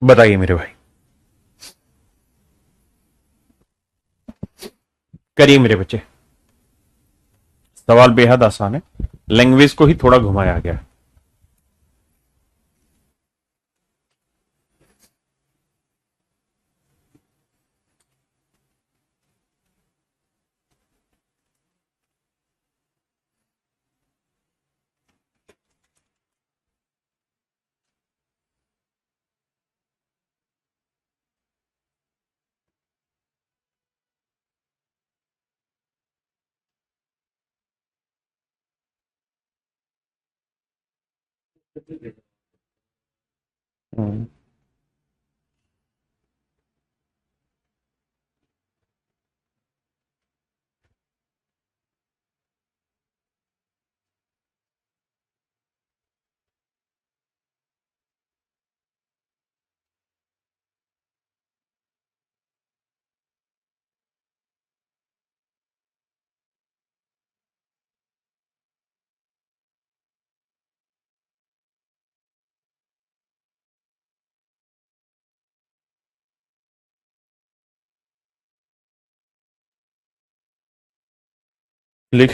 बताइए मेरे भाई, करिए मेरे बच्चे। सवाल बेहद आसान है, लैंग्वेज को ही थोड़ा घुमाया गया है। हम्म, लिख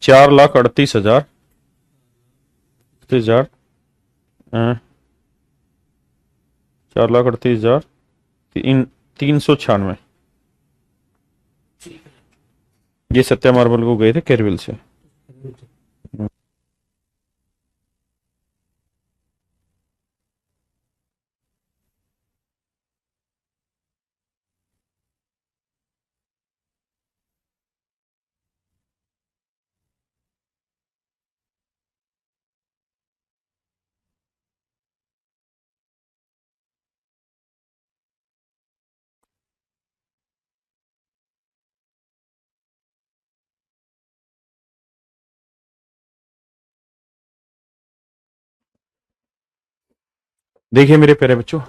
4,38,000 38,000 4,38,000 396। ये सत्या मार्बल को गए थे केरविल से। देखिए मेरे प्यारे बच्चों,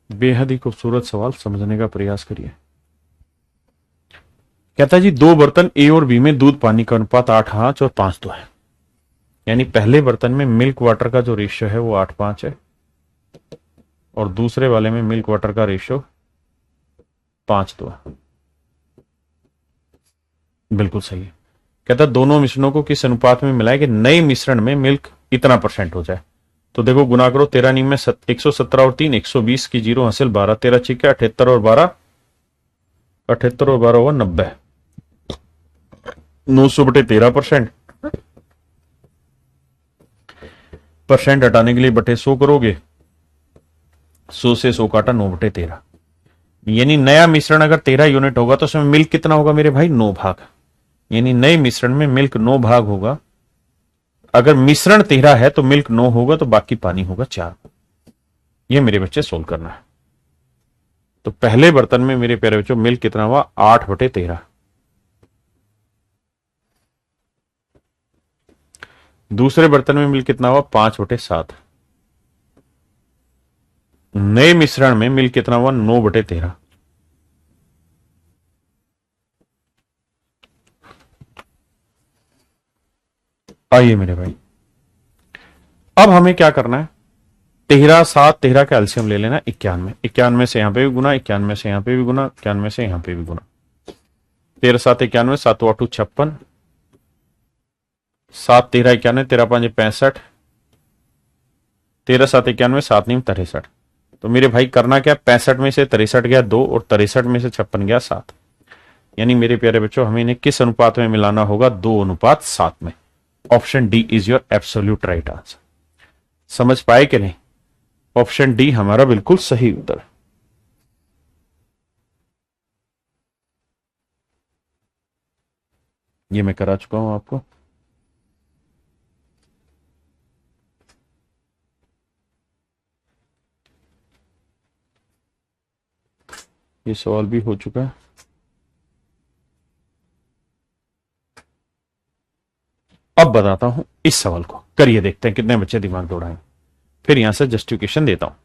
बेहद ही खूबसूरत सवाल, समझने का प्रयास करिए। कहता है जी दो बर्तन ए और बी में दूध पानी का अनुपात 8:5 और 5:2 है। यानी पहले बर्तन में मिल्क वाटर का जो रेशियो है वो 8:5 है और दूसरे वाले में मिल्क वाटर का रेशियो 5:2 है। बिल्कुल सही है। कहता दोनों मिश्रणों को किस अनुपात में मिलाए कि नए मिश्रण में मिल्क इतना % हो जाए। तो देखो गुना करो, 13 नीम में 117 और 3 120 की 0 हासिल 12 13 ठीक है, 78 और 12 78 और 12 हुआ 90। 900/13%। परसेंट हटाने के लिए बटे 100 करोगे, 100 से 100 काटा 9/13। यानी नया मिश्रण अगर 13 यूनिट होगा तो उसमें मिल्क कितना होगा मेरे भाई? 9 भाग। यानी नए मिश्रण में मिल्क 9 भाग होगा। अगर मिश्रण 13 है तो मिल्क 9 होगा, तो बाकी पानी होगा 4। ये मेरे बच्चे सोल्व करना है। तो पहले बर्तन में मेरे प्यारे बच्चों मिल्क कितना हुआ? 8/13। दूसरे बर्तन में मिल्क कितना हुआ? 5/7। नए मिश्रण में मिल्क कितना हुआ? 9/13। आइए मेरे भाई, अब हमें क्या करना है? 13 7 13 का एल्सियम ले लेना 91। 91 से यहां पे भी गुना, 91 से यहां पे भी गुना, 91 से यहां पे भी गुना। 13 7 91, 7 8 56, 7 13 91, 13 5 65, 13 7 91, 7 9 63। तो मेरे भाई करना क्या, 65 में से 63 गया 2 और 63 में से 56 गया 7। यानी मेरे प्यारे बच्चों हमें इन्हें किस अनुपात में मिलाना होगा, 2:7 में। Option D is your absolute right answer. समझ पाए कि नहीं? ऑप्शन डी हमारा बिल्कुल सही उत्तर है। ये मैं करा चुका हूं आपको। ये सवाल भी हो चुका है। अब बताता हूं इस सवाल को, करिए, देखते हैं कितने बच्चे दिमाग दौड़ाएंगे, फिर यहां से जस्टिफिकेशन देता हूं।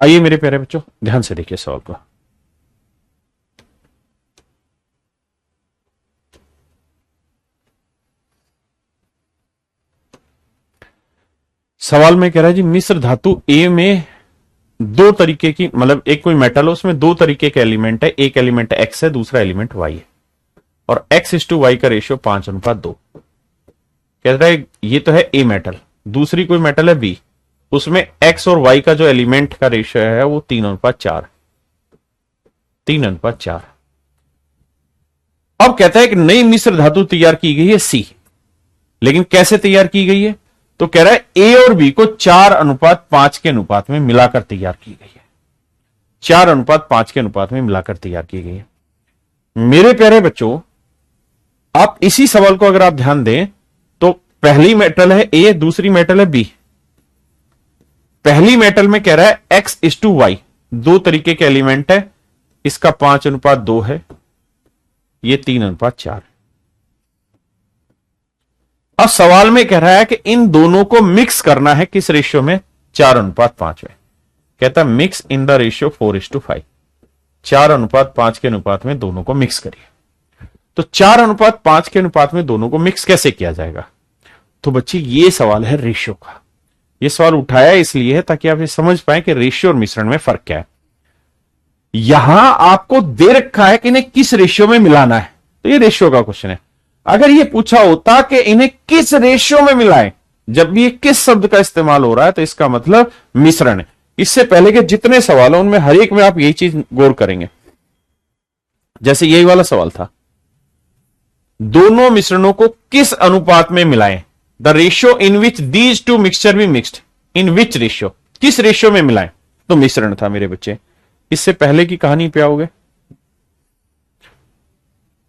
आइए मेरे प्यारे बच्चों, ध्यान से देखिए सवाल को। सवाल में कह रहा है जी, मिश्र धातु ए में दो तरीके की, मतलब एक कोई मेटल हो, उसमें दो तरीके के एलिमेंट है, एक एलिमेंट एक्स है, दूसरा एलिमेंट वाई है, और x:y का रेशियो 5:2। कह रहा है ये तो है ए मेटल, दूसरी कोई मेटल है बी, उसमें x और y का जो एलिमेंट का रेशियो है वो 3:4। 3:4। अब कहता है कि नई मिश्र धातु तैयार की गई है सी, लेकिन कैसे तैयार की गई है? तो कह रहा है ए और बी को 4:5 के अनुपात में मिलाकर तैयार की गई है। 4:5 के अनुपात में मिलाकर तैयार की गई है। मेरे प्यारे बच्चों, आप इसी सवाल को अगर आप ध्यान दें तो पहली मेटल है ए, दूसरी मेटल है बी। पहली मेटल में कह रहा है x:y, दो तरीके के एलिमेंट है, इसका 5:2 है, ये 3:4। अब सवाल में कह रहा है कि इन दोनों को मिक्स करना है किस रेशियो में? 4:5 में। कहता है मिक्स इन द रेशियो 4:5। 4:5 के अनुपात में दोनों को मिक्स करिए। तो 4:5 के अनुपात में दोनों को मिक्स कैसे किया जाएगा? तो बच्चे ये सवाल है रेशियो का। ये सवाल उठाया इसलिए है ताकि आप ये समझ पाए कि रेशियो और मिश्रण में फर्क क्या है। यहां आपको दे रखा है कि इन्हें किस रेशियो में मिलाना है, तो ये रेशियो का क्वेश्चन है। अगर ये पूछा होता कि इन्हें किस रेशियो में मिलाएं, जब भी ये किस शब्द का इस्तेमाल हो रहा है तो इसका मतलब मिश्रण है। इससे पहले के जितने सवाल हैं उनमें हर एक में आप यही चीज गौर करेंगे। जैसे यही वाला सवाल था, दोनों मिश्रणों को किस अनुपात में मिलाएं, the ratio in which these two mixture be mixed, in which ratio, किस रेशियो में मिलाएं, तो मिश्रण था मेरे बच्चे। इससे पहले की कहानी पे आओगे,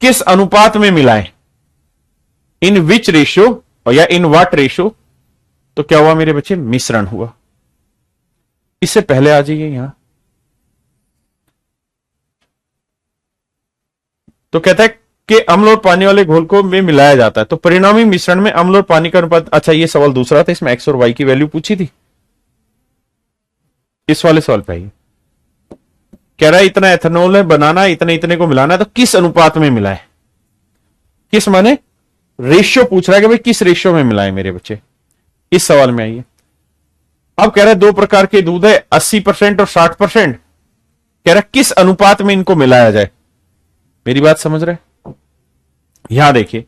किस अनुपात में मिलाएं, इन विच रेशियो और या इन व्हाट रेशियो, तो क्या हुआ मेरे बच्चे? मिश्रण हुआ। इससे पहले आ जाइए यहां, तो कहता है कि अम्ल और पानी वाले घोल को में मिलाया जाता है, तो परिणामी मिश्रण में अम्ल और पानी का अनुपात। अच्छा, ये सवाल दूसरा था, इसमें एक्स और वाई की वैल्यू पूछी थी। इस वाले सवाल पे आइए, कह रहा है इतना एथेनॉल है बनाना, इतने इतने को मिलाना है, तो किस अनुपात में मिलाए? किस माने रेशियो पूछ रहा है कि भाई किस रेशियो में मिलाए मेरे बच्चे। इस सवाल में आइए, अब कह रहा है दो प्रकार के दूध है, 80% और 60%। कह रहा है किस अनुपात में इनको मिलाया जाए। मेरी बात समझ रहे? यहां देखिए,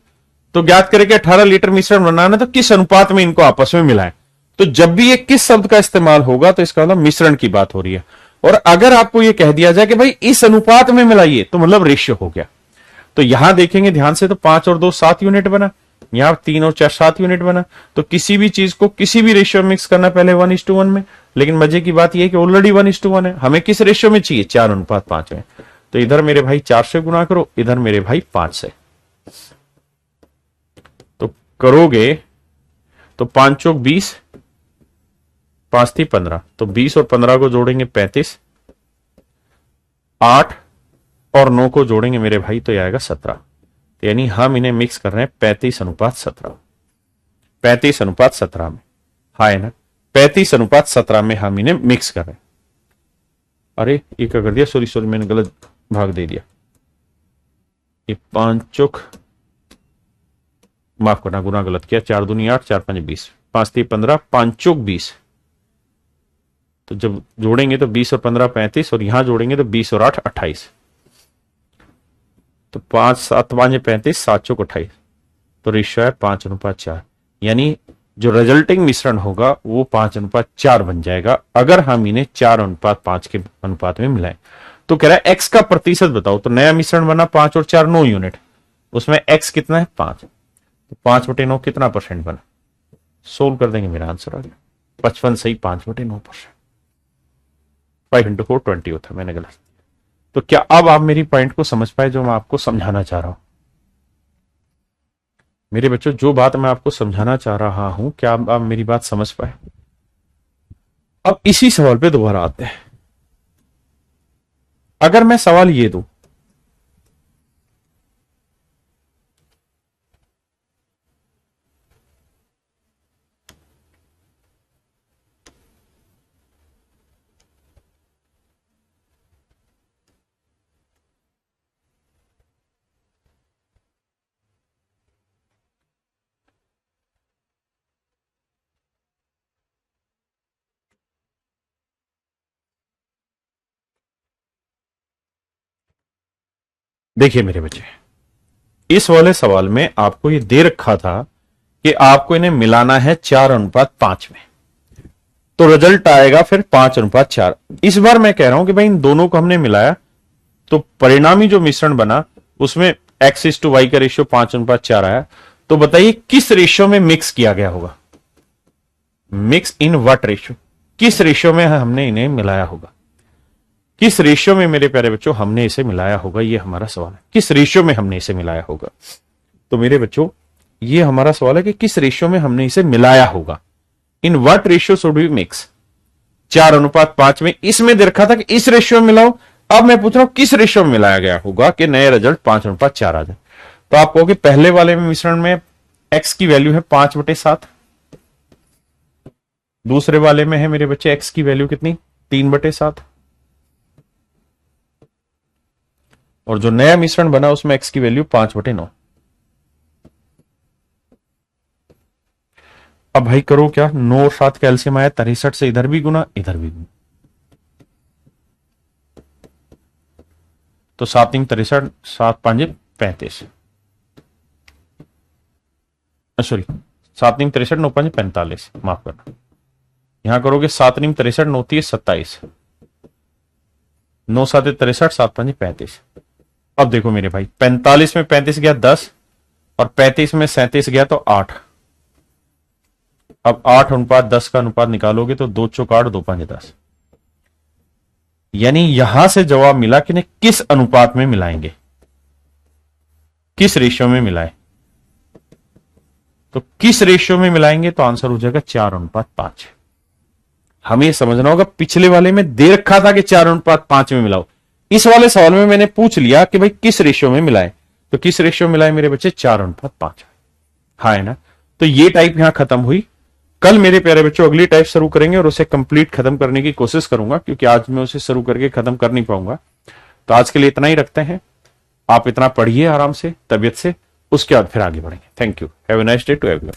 तो ज्ञात करें कि 18 लीटर मिश्रण बनाना, तो किस अनुपात में इनको आपस में मिलाएं। तो जब भी ये किस शब्द का इस्तेमाल होगा तो इसका मतलब मिश्रण की बात हो रही है। और अगर आपको यह कह दिया जाए कि भाई इस अनुपात में मिलाइए, तो मतलब रेशियो हो गया। तो यहां देखेंगे ध्यान से, तो 5 और 2 7 यूनिट बना, यहां 3 और 4 7 यूनिट बना। तो किसी भी चीज को किसी भी रेशियो में मिक्स करना, पहले 1:1 में, लेकिन मजे की बात यह है कि ऑलरेडी 1:1 है। हमें किस रेशियो में चाहिए? 4:5 में। तो इधर मेरे भाई 4 से गुना करो, इधर मेरे भाई 5 से। तो करोगे तो 5 चौक 20, 5 थी 15, तो 20 और 15 को जोड़ेंगे 35, 8 और 9 को जोड़ेंगे मेरे भाई तो आएगा 17। यानी हम इन्हें मिक्स कर रहे हैं 35:17, 35:17 में। हाँ है ना, 35:17 में हम इन्हें मिक्स कर रहे हैं। अरे ये क्या कर दिया, सॉरी मैंने गलत भाग दे दिया। ये 5 चौक, माफ करना गुना गलत किया, 4 दूनी 8, 4 5 20, 5 थी 15, 5 चौक 20। तो जब जोड़ेंगे तो 20 और 15 35, और यहां जोड़ेंगे तो 20 और 8 28। तो 5 7 5 35, 7 चौक 28। तो रेशियो है 5:4। यानी जो रिजल्टिंग मिश्रण होगा वो 5:4 बन जाएगा अगर हम इन्हें 4:5 के अनुपात में मिलाएं। तो कह रहा है एक्स का प्रतिशत बताओ। तो नया मिश्रण बना 5 और 4 9 यूनिट, उसमें एक्स कितना है 5, तो 5/9 कितना परसेंट बना? सोल्व कर देंगे, मेरा आंसर आ गया 55 सही 5/9%। 5 × 4 20 होता है, मैंने गलत। तो क्या अब आप मेरी पॉइंट को समझ पाए जो मैं आपको समझाना चाह रहा हूं? मेरे बच्चों, जो बात मैं आपको समझाना चाह रहा हूं, क्या आप मेरी बात समझ पाए? अब इसी सवाल पे दोबारा आते हैं। अगर मैं सवाल ये दूं, देखिए मेरे बच्चे, इस वाले सवाल में आपको ये दे रखा था कि आपको इन्हें मिलाना है 4:5 में, तो रिजल्ट आएगा फिर 5:4। इस बार मैं कह रहा हूं कि भाई इन दोनों को हमने मिलाया तो परिणामी जो मिश्रण बना उसमें x:y का रेशियो 5:4 आया। तो बताइए किस रेशियो में मिक्स किया गया होगा? Mix in what ratio? किस रेशियो में हमने इन्हें मिलाया होगा? किस रेशियो में मेरे प्यारे बच्चों हमने इसे मिलाया होगा? ये हमारा सवाल है, किस रेशियो में हमने इसे मिलाया होगा। तो मेरे बच्चों, ये हमारा सवाल है कि किस रेशियो में हमने इसे मिलाया होगा। In what ratio should we mix? 4:5 में। इसमें दे रखा था कि इस रेशियो में मिलाओ। अब मैं पूछ रहा हूं किस रेशियो में मिलाया गया होगा कि नए रिजल्ट 5:4 आ जाए। तो आप कहोगे पहले वाले में मिश्रण में x की वैल्यू है 5/7, दूसरे वाले में है मेरे बच्चे x की वैल्यू कितनी 3/7, और जो नया मिश्रण बना उसमें x की वैल्यू 5/9। अब भाई करो क्या, 9 और 7 कैल्शियम आया 63 से इधर भी गुना इधर भी गुना, तो 7 3 63, 7 5 35, सॉरी 7 3 63, 9 5 45, माफ करना। यहां करोगे 7 3 63, 9 3 27, 9 7 63, 7 5 35। अब देखो मेरे भाई, 45 में 35 गया 10, और 35 में 37 गया तो 8। अब 8:10 का अनुपात निकालोगे तो 2 चौक 8, 2 5 10। यानी यहां से जवाब मिला कि किस अनुपात में मिलाएंगे, किस रेशियो में मिलाएं। तो किस रेशियो में मिलाएंगे तो आंसर हो जाएगा 4:5। हमें समझना होगा, पिछले वाले में दे रखा था कि 4:5 में मिलाओ, इस वाले सवाल में मैंने पूछ लिया कि भाई किस रेशियो में मिलाएं। तो किस रेशियो में मिलाएं मेरे बच्चे? 4:5। हाँ है ना। तो ये टाइप यहां खत्म हुई। कल मेरे प्यारे बच्चों अगली टाइप शुरू करेंगे और उसे कंप्लीट खत्म करने की कोशिश करूंगा, क्योंकि आज मैं उसे शुरू करके खत्म कर नहीं पाऊंगा। तो आज के लिए इतना ही रखते हैं। आप इतना पढ़िए आराम से, तबियत से, उसके बाद फिर आगे बढ़ेंगे। Thank you. Have a nice day to everyone.